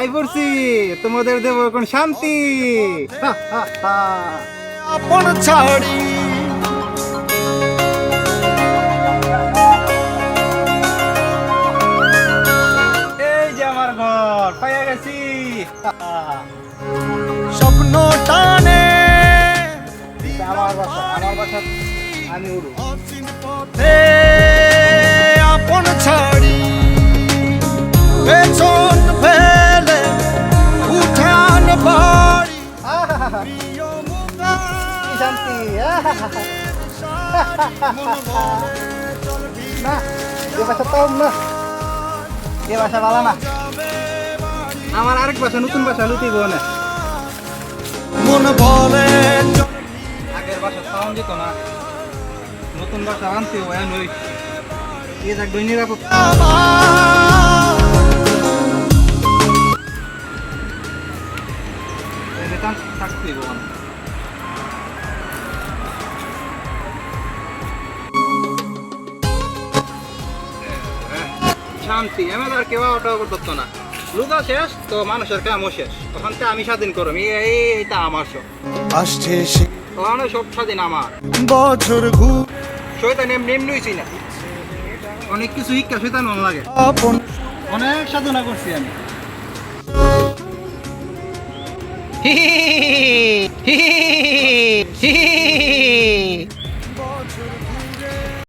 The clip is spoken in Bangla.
আই পড়ছি, তোমাদের দেব কোন শান্তি। আপন ছাড়ি এই যে আমার ঘর পাইয়া গেছি। স্বপ্ন টানে আমার বাসা আমি উড়ু। অচিন পথে আপন ছাড়ি পেছন ফেলে উঠান বাড়ি প্রিয় মুখা কি শান্তি। মন বলে চলবি না এ বাসা তো না, এ বাসা ভালো না। আমার আরেক বাসা, নতুন বাসা লুটিব না। মন বলে আগের বাসা সাউন্ড দিত না, নতুন বাসা আনতে হয় নই। এ থাকবে নিরাপদ। থাকতে শান্তি। এমন আর কেউ ওটাও করতো না। লুকা শেষ তো মানুষের কামও শেষ। তখন তো আমি স্বাধীন করম, এইটা আমার সব। আসছে সে তখন সব স্বাধীন আমার। বছর ঘুর শয়তান এমনি হইছি না, অনেক কিছু শিক্ষা শয়তান মন লাগে। আপন অনেক সাধনা করছি আমি। হি হি হি হি হি হি